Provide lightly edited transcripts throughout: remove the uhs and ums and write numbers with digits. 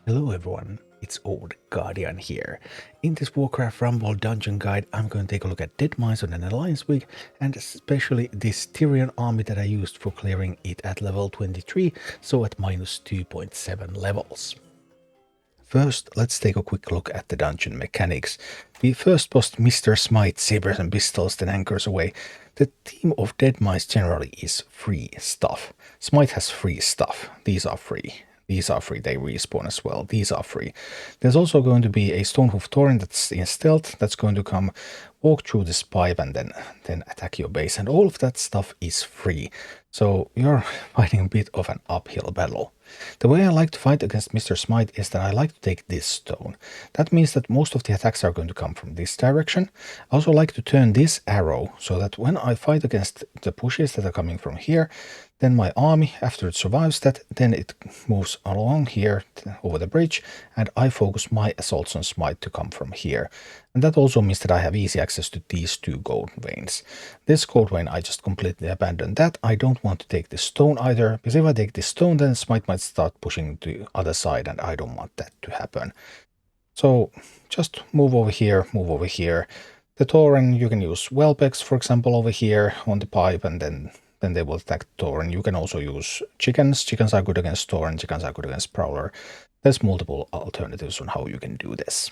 Hello everyone, it's Old Guardian here. In this Warcraft Rumble dungeon guide, I'm going to take a look at Deadmines on an Alliance week, and especially this Tirion army that I used for clearing it at level 23, so at minus 2.7 levels. First, let's take a quick look at the dungeon mechanics. We first post Mr. Smite, sabers and pistols, then anchors away. The theme of Deadmines generally is free stuff. Smite has free stuff. These are free. These are free, they respawn as well. These are free. There's also going to be a Stonehoof Torrent that's in stealth, that's going to come walk through this pipe and then attack your base. And all of that stuff is free. So you're fighting a bit of an uphill battle. The way I like to fight against Mr. Smite is that I like to take this stone. That means that most of the attacks are going to come from this direction. I also like to turn this arrow so that when I fight against the pushes that are coming from here, then my army, after it survives that, then it moves along here over the bridge, and I focus my assaults on Smite to come from here. And that also means that I have easy access to these two gold veins. This gold vein, I just completely abandoned that. I don't want to take this stone either, because if I take this stone, then Smite might start pushing to the other side, and I don't want that to happen. So just move over here, move over here. The Tauren, you can use Whelpex, for example, over here on the pipe, and then they will attack Tauren. You can also use chickens. Chickens are good against Tauren, chickens are good against Prowler. There's multiple alternatives on how you can do this.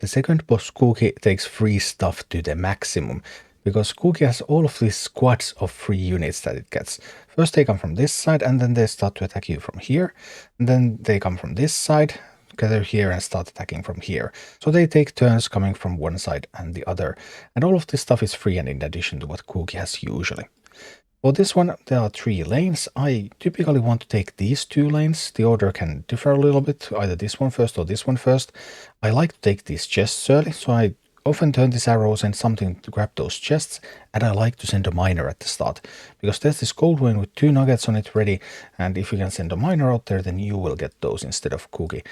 The second boss, Cookie, takes free stuff to the maximum, because Cookie has all of these squads of free units that it gets. First they come from this side, and then they start to attack you from here, and then they come from this side, gather here and start attacking from here. So they take turns coming from one side and the other, and all of this stuff is free and in addition to what Cookie has usually. For this one, there are 3 lanes. I typically want to take these 2 lanes. The order can differ a little bit, either this one first or this one first. I like to take these chests early, so I often turn these arrows and something to grab those chests, and I like to send a miner at the start, because there's this gold vein with 2 nuggets on it ready, and if you can send a miner out there, then you will get those instead of Cookie.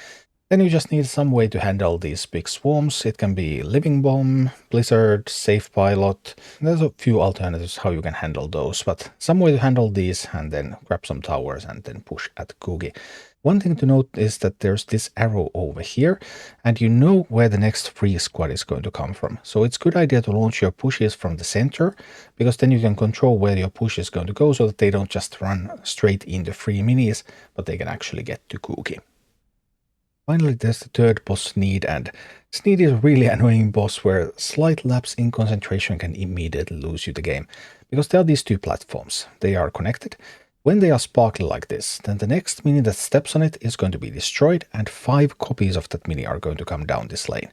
Then you just need some way to handle these big swarms. It can be Living Bomb, Blizzard, Safe Pilot. There's a few alternatives how you can handle those, but some way to handle these and then grab some towers and then push at Cookie. One thing to note is that there's this arrow over here, and you know where the next free squad is going to come from. So it's a good idea to launch your pushes from the center, because then you can control where your push is going to go so that they don't just run straight into free minis, but they can actually get to Cookie. Finally, there's the third boss, Sneed, and Sneed is a really annoying boss where slight lapse in concentration can immediately lose you the game, because there are these 2 platforms. They are connected. When they are sparkly like this, then the next mini that steps on it is going to be destroyed, and 5 copies of that mini are going to come down this lane.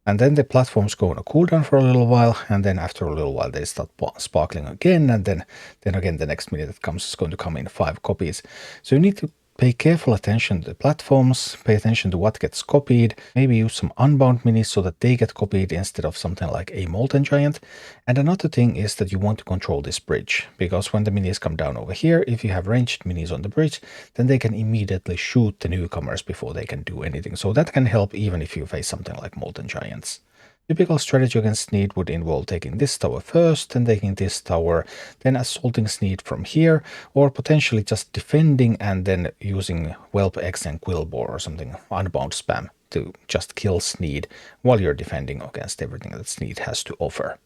And then the platforms go on a cooldown for a little while, and then after a little while they start sparkling again, and then again the next mini that comes is going to come in 5 copies. So you need to pay careful attention to the platforms, pay attention to what gets copied, maybe use some unbound minis so that they get copied instead of something like a Molten Giant. And another thing is that you want to control this bridge, because when the minis come down over here, if you have ranged minis on the bridge, then they can immediately shoot the newcomers before they can do anything. So that can help even if you face something like Molten Giants. Typical strategy against Sneed would involve taking this tower first, then taking this tower, then assaulting Sneed from here, or potentially just defending and then using Whelp X and Quillbore or something, unbound spam, to just kill Sneed while you're defending against everything that Sneed has to offer.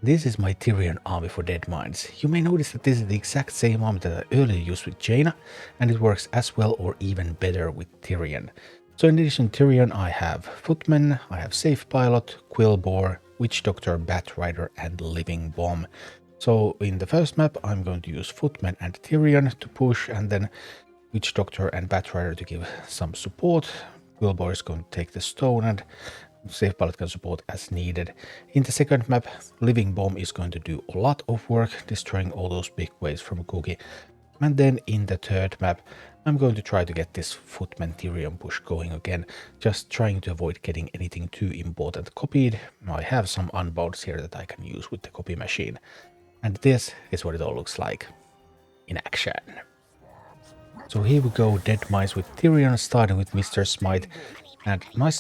This is my Tirion army for Deadmines. You may notice that this is the exact same army that I earlier used with Jaina, and it works as well or even better with Tirion. So in addition to Tirion, I have Footman, I have Safe Pilot, Quillbore, Witch Doctor, Bat Rider, and Living Bomb. So in the first map, I'm going to use Footman and Tirion to push, and then Witch Doctor and Bat Rider to give some support. Quillbore is going to take the stone, and Safe Pilot can support as needed. In the second map, Living Bomb is going to do a lot of work, destroying all those big waves from Cookie. And then in the third map, I'm going to try to get this Footman Tirion push going again, just trying to avoid getting anything too important copied. I have some unbounds here that I can use with the copy machine. And this is what it all looks like in action. So here we go, Deadmines with Tirion, starting with Mr. Smite. And my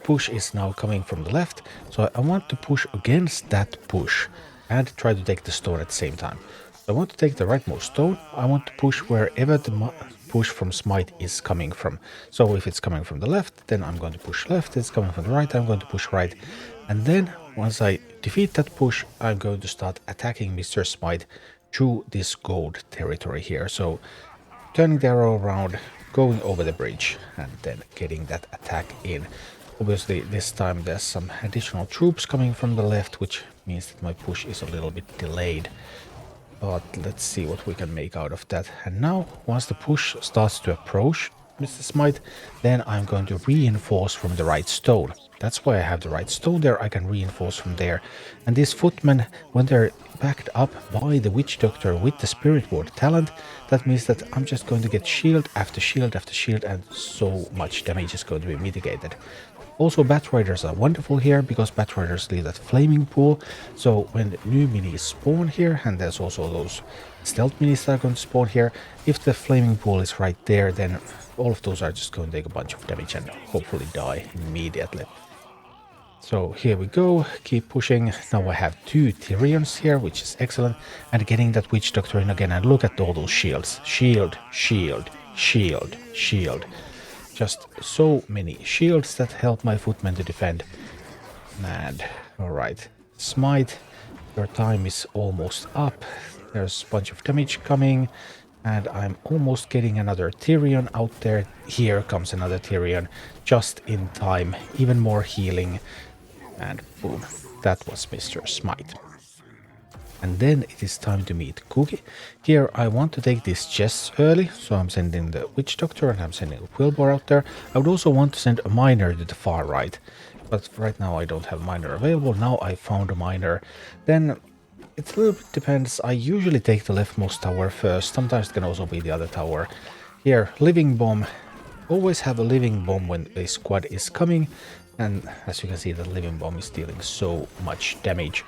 push is now coming from the left, so I want to push against that push and try to take the stone at the same time. I want to take the rightmost stone. I want to push wherever the push from Smite is coming from. So if it's coming from the left, then I'm going to push left. If it's coming from the right, I'm going to push right. And then once I defeat that push, I'm going to start attacking Mr. Smite through this gold territory here. So turning the arrow around, going over the bridge, and then getting that attack in. Obviously, this time there's some additional troops coming from the left, which means that my push is a little bit delayed. But let's see what we can make out of that. And now, once the push starts to approach Mr. Smite, then I'm going to reinforce from the right stone. That's why I have the right stone there. I can reinforce from there. And these footmen, when they're backed up by the Witch Doctor with the Spirit Ward talent, that means that I'm just going to get shield after shield after shield, and so much damage is going to be mitigated. Also, Bat Riders are wonderful here because Bat Riders leave that flaming pool. So when new minis spawn here, and there's also those stealth minis that are going to spawn here, if the flaming pool is right there, then all of those are just going to take a bunch of damage and hopefully die immediately. So here we go, keep pushing. Now I have 2 Tirions here, which is excellent. And getting that Witch Doctor in again, and look at all those shields. Shield, shield, shield, shield. Just so many shields that help my footmen to defend. And alright, Smite, your time is almost up. There's a bunch of damage coming, and I'm almost getting another Tirion out there. Here comes another Tirion, just in time. Even more healing, and boom, that was Mr. Smite. And then it is time to meet Cookie. Here I want to take these chests early, so I'm sending the Witch Doctor and I'm sending a Quillbore out there. I would also want to send a miner to the far right, but right now I don't have a miner available. Now I found a miner. Then it a little bit depends. I usually take the leftmost tower first. Sometimes it can also be the other tower. Here, Living Bomb. Always have a Living Bomb when a squad is coming. And as you can see, the Living Bomb is dealing so much damage.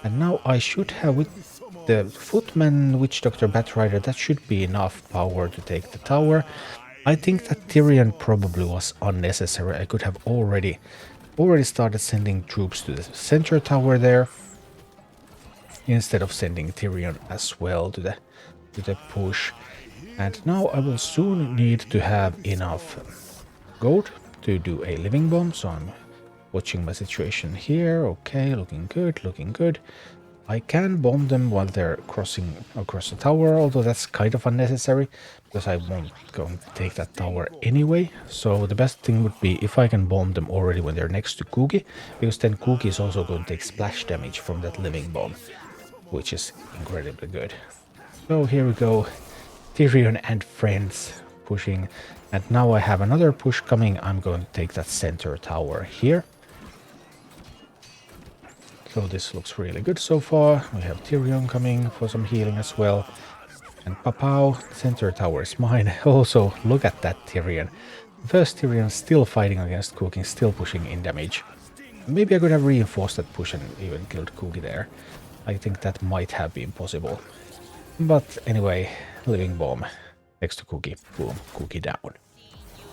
And now I should have with the Footman, Witch Doctor, Bat Rider, that should be enough power to take the tower. I think that Tirion probably was unnecessary. I could have already started sending troops to the center tower there, instead of sending Tirion as well to the push. And now I will soon need to have enough gold to do a Living Bomb, so I'm watching my situation here. Okay, looking good, looking good. I can bomb them while they're crossing across the tower, although that's kind of unnecessary because I won't go and take that tower anyway. So the best thing would be if I can bomb them already when they're next to Cookie, because then Cookie is also going to take splash damage from that Living Bomb, which is incredibly good. So here we go, Tirion and friends pushing, and now I have another push coming. I'm going to take that center tower here. So this looks really good so far. We have Tirion coming for some healing as well. And Papau, center tower is mine. Also, look at that Tirion. First Tirion still fighting against Cookie, still pushing in damage. Maybe I could have reinforced that push and even killed Cookie there. I think that might have been possible. But anyway, Living Bomb next to Cookie. Boom, Cookie down.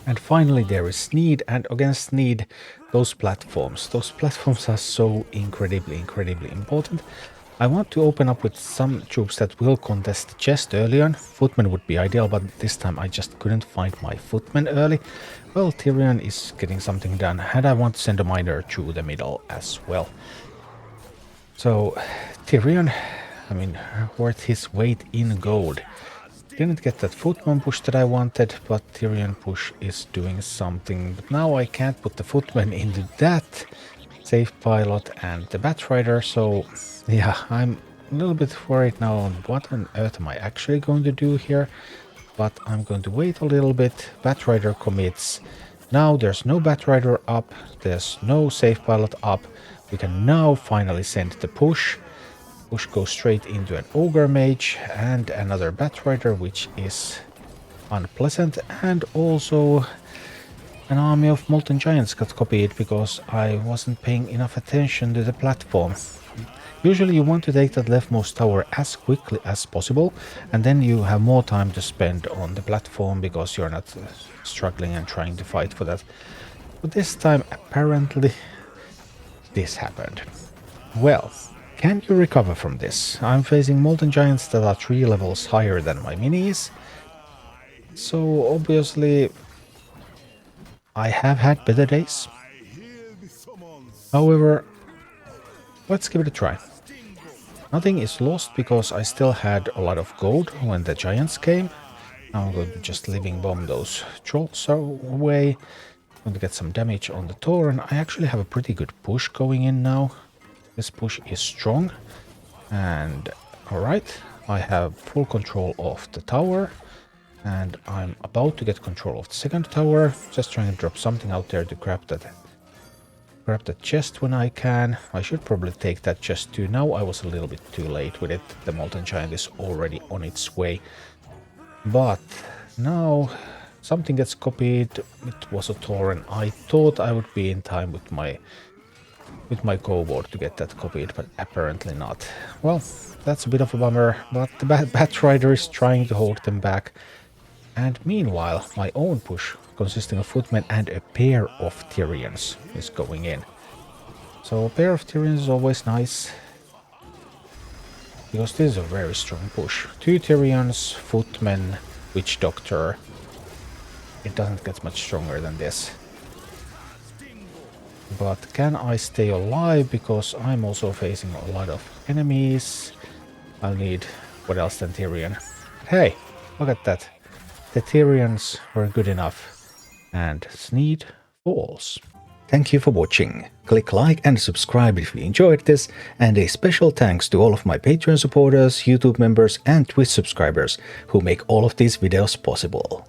And finally there is Sneed, and against Sneed, those platforms are so incredibly important. I want to open up with some troops that will contest the chest early on. Footmen would be ideal, but this time I just couldn't find my footmen early. Well, Tirion is getting something done, and I want to send a miner through the middle as well. So Tirion, I mean, worth his weight in gold. Didn't get that footman push that I wanted, but Tirion push is doing something. But now I can't put the footman into that safe pilot and the Bat Rider, so yeah, I'm a little bit worried now on what on earth am I actually going to do here. But I'm going to wait a little bit. Bat Rider commits. Now there's no Bat Rider up, there's no safe pilot up. We can now finally send the push. Push goes straight into an Ogre Mage and another Bat Rider, which is unpleasant. And also an army of Molten Giants got copied because I wasn't paying enough attention to the platform. Usually you want to take that leftmost tower as quickly as possible, and then you have more time to spend on the platform because you're not struggling and trying to fight for that. But this time apparently this happened. Well, Can you recover from this? I'm facing Molten Giants that are 3 levels higher than my minis. So obviously I have had better days. However, let's give it a try. Nothing is lost because I still had a lot of gold when the giants came. Now I'm going to just living bomb those trolls away. I'm going to get some damage on the Tauren. I actually have a pretty good push going in now. This push is strong. And alright, I have full control of the tower. And I'm about to get control of the second tower. Just trying to drop something out there to grab that chest when I can. I should probably take that chest too. Now I was a little bit too late with it. The Molten Giant is already on its way. But now something gets copied. It was a Tauren. I thought I would be in time with my Go-board to get that copied, but apparently not. Well, that's a bit of a bummer, but the Bat Rider is trying to hold them back. And meanwhile, my own push, consisting of footmen and a pair of Tirions, is going in. So a pair of Tirions is always nice, because this is a very strong push. 2 Tirions, footmen, witch doctor. It doesn't get much stronger than this. But can I stay alive? Because I'm also facing a lot of enemies. I'll need what else than Tirion. Hey, look at that. The Tyrions were good enough. And Sneed falls. Thank you for watching. Click like and subscribe if you enjoyed this, and a special thanks to all of my Patreon supporters, YouTube members and Twitch subscribers who make all of these videos possible.